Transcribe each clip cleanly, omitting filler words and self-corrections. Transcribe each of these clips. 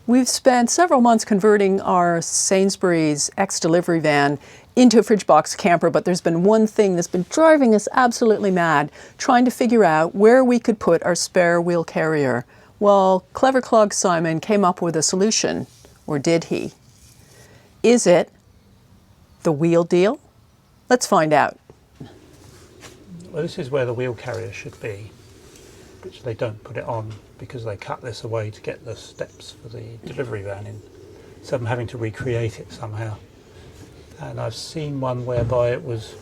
We've spent several months converting our Sainsbury's ex-delivery van into a fridge box camper, but there's been one thing that's been driving us absolutely mad, trying to figure out where we could put our spare wheel carrier. Well, Clever Clog Simon came up with a solution, or did he? Is it the wheel deal? Let's find out. Well, this is where the wheel carrier should be, which they don't put it on because they cut this away to get the steps for the delivery van in. So I'm having to recreate it somehow. And I've seen one whereby it was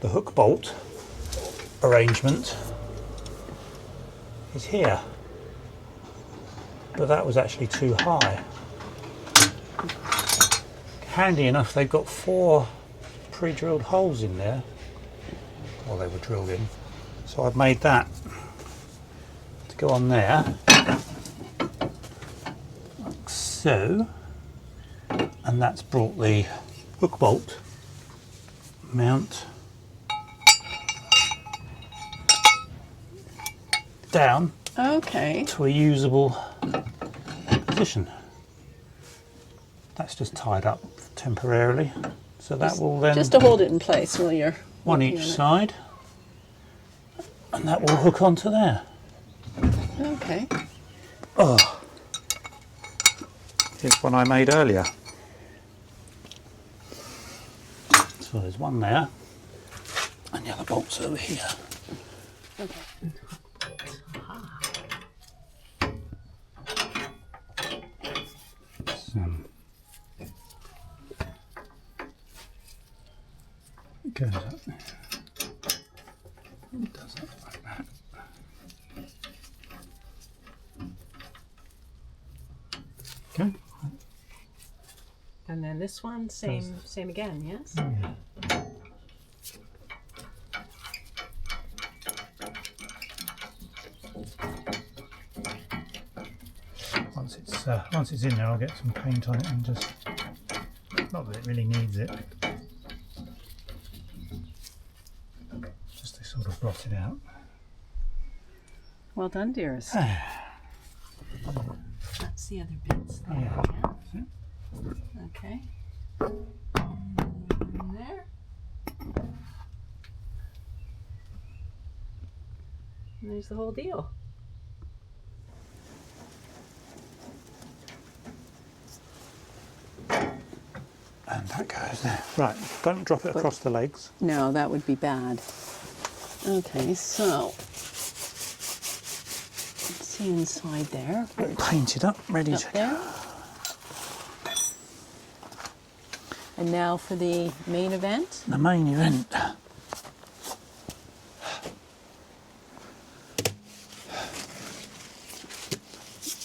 the hook bolt arrangement is here, but that was actually too high. Handy enough, they've got 4 pre-drilled holes in there. Well, they were drilled in, so I've made that to go on there, like so, and that's brought the hook bolt mount down to a usable position. That's just tied up temporarily, so that will then just to hold it in place while you're one each side, and that will hook onto there. Okay. Oh, here's one I made earlier. So there's one there, and the other bolt's over here. Okay. It goes up there. It does it like that. Okay. And then this one, same again, yes? Yeah. Once it's in there, I'll get some paint on it and just, not that it really needs it, just to sort of blot it out. Well done, dearest. That's the other bits there. Yeah. Okay. And there. And there's the whole deal. And that goes there. Right, don't drop it across the legs. No, that would be bad. Okay, so let's see inside there. Painted up, ready to There. And now for the main event. the main event.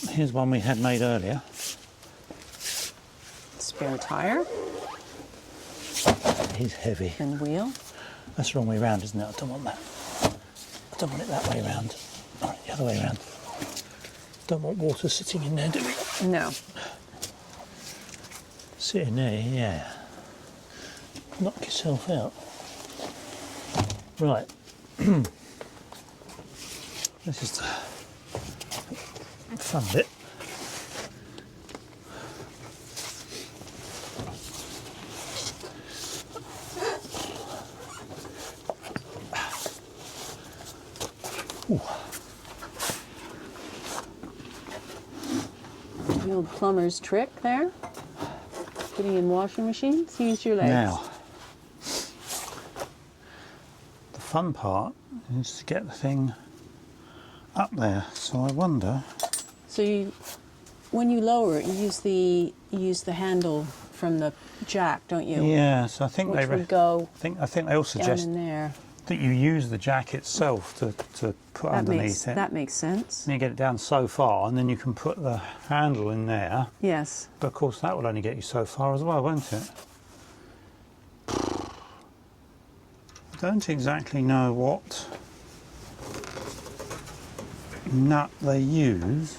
Here's one we had made earlier. Spare tire He's heavy. and wheel. That's the wrong way round, isn't it? I don't want that. I don't want it that way round. All right, the other way round. Don't want water sitting in there, do we? No. Sit in there, yeah. Knock yourself out. Right. This is the fun bit. Ooh. The old plumber's trick there. Putting in washing machines. Use your legs. Now, the fun part is to get the thing up there. So I wonder. So when you lower it, you use the handle from the jack, don't you? Yeah. So I think Which would go I think they all down suggest in there. that you use the jack itself to put underneath it. That makes sense. And you get it down so far, and then you can put the handle in there. Yes. But of course, that will only get you so far as well, won't it? I don't exactly know what nut they use.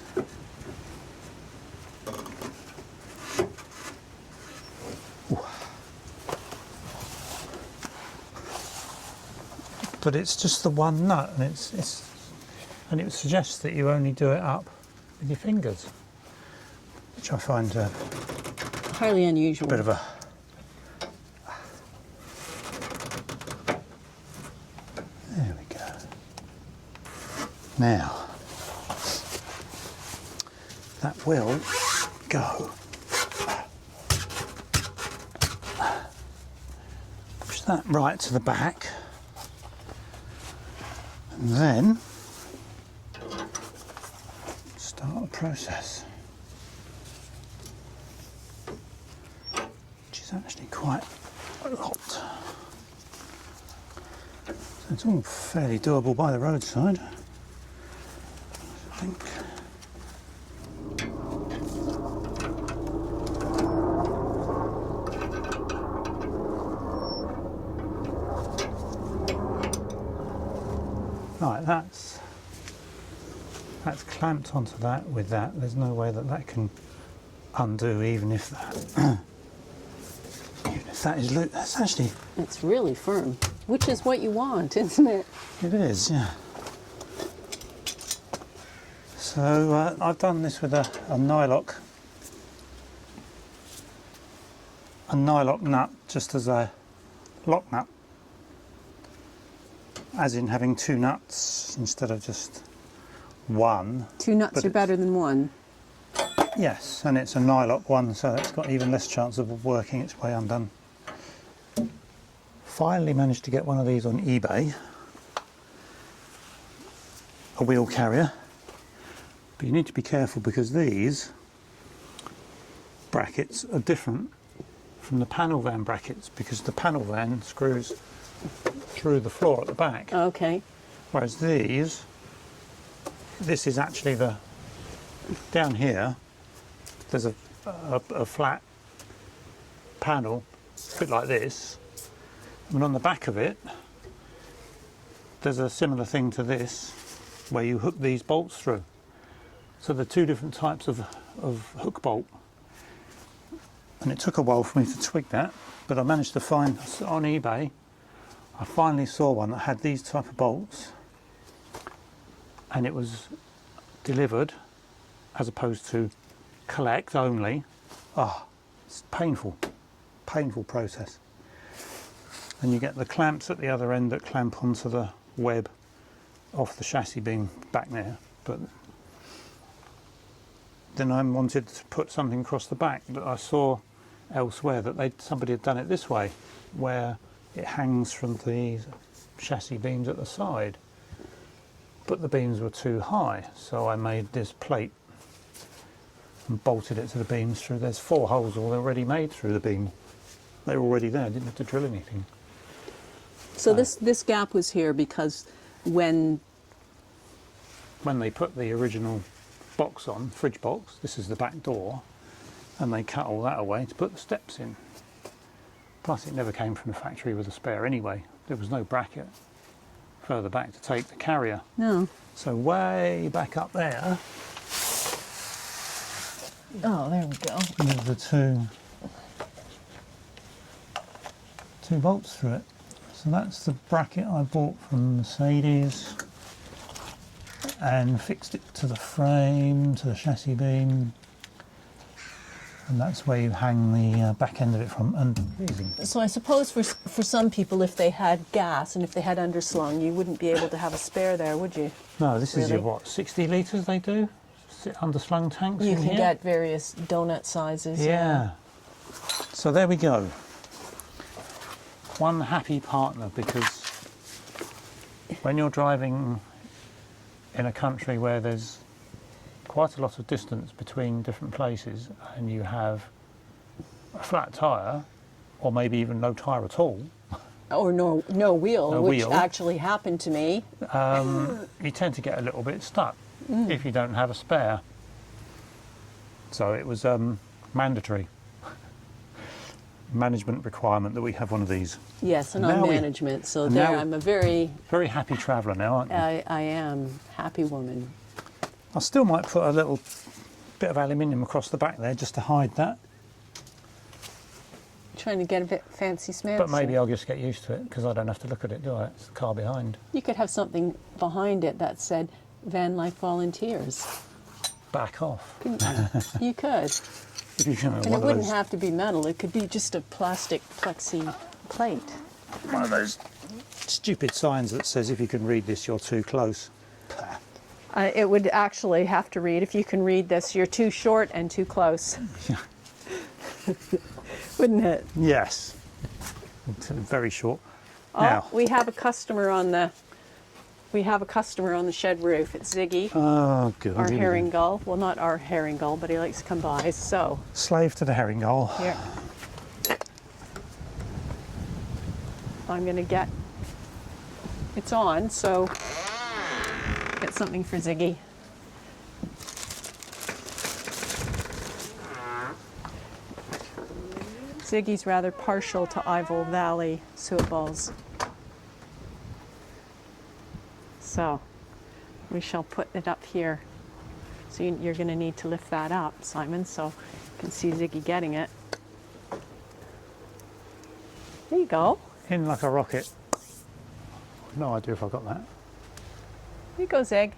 But it's just the one nut, and it suggests that you only do it up with your fingers. which I find a Highly unusual. bit of a... There we go. Now, that will go. Push that right to the back, and then start the process, which is actually quite a lot. So it's all fairly doable by the roadside, I think. Right, that's clamped onto that with that. There's no way that that can undo, even if that is loose. That's actually... It's really firm, which is what you want, isn't it? It is, yeah. So I've done this with a nylock nut, just as a lock nut, as in having two nuts instead of just one. Two nuts are better than one. Yes, and it's a nylock one, so it's got even less chance of working its way undone. Finally managed to get one of these on eBay, a wheel carrier, but you need to be careful because these brackets are different from the panel van brackets, because the panel van screws through the floor at the back. Okay. Whereas this is actually down here, there's a flat panel, a bit like this, and on the back of it, there's a similar thing to this, where you hook these bolts through. So they're two different types of hook bolt. And it took a while for me to twig that, but I managed to find, on eBay, I finally saw one that had these type of bolts, and it was delivered as opposed to collect only. It's painful process. And you get the clamps at the other end that clamp onto the web off the chassis beam back there, but then I wanted to put something across the back that I saw elsewhere that somebody had done it this way, where it hangs from the chassis beams at the side, but the beams were too high, so I made this plate and bolted it to the beams through. There's 4 holes already made through the beam. They were already there, I didn't have to drill anything. So this gap was here because when they put the original box on, fridge box, this is the back door, and they cut all that away to put the steps in. Plus it never came from the factory with a spare anyway. There was no bracket further back to take the carrier. No. So way back up there, Oh, there we go. there's the two bolts through it. So that's the bracket I bought from Mercedes and fixed it to the frame, to the chassis beam, and that's where you hang the back end of it from. And So I suppose for some people, if they had gas and if they had underslung, you wouldn't be able to have a spare there, would you? no, this is your Really? what, 60 litres they do? Underslung tanks You in can here? get various donut sizes. Yeah. So there we go. One happy partner, because when you're driving in a country where there's quite a lot of distance between different places and you have a flat tyre, or maybe even no tyre at all, Or no wheel, No which wheel. actually happened to me. you tend to get a little bit stuck if you don't have a spare. So it was mandatory management requirement that we have one of these. Yes, and Now on we- management. So and there, now- I'm a very, Very happy traveller now, aren't you? I am happy woman. I still might put a little bit of aluminium across the back there just to hide that, Trying to get a bit fancy smancy. but maybe I'll just get used to it because I don't have to look at it, do I? It's the car behind. You could have something behind it that said Van Life Volunteers. back off. You could. If you can, And it wouldn't have to be metal. It could be just a plastic plexi plate. one of those stupid signs that says if you can read this, you're too close. It would actually have to read, if you can read this, you're too short and too close. Wouldn't it? Yes. It's very short. Oh, Now, we have a customer on the shed roof. It's Ziggy, oh, good. our herring gull. Well, not our herring gull, but he likes to come by. So Slave to the herring gull. here, I'm going to get. It's on, so get something for Ziggy. Ziggy's rather partial to Ivel Valley suet balls. So we shall put it up here. So you're going to need to lift that up, Simon, so you can see Ziggy getting it. There you go. In like a rocket. No idea if I got that. Here you go, Zig.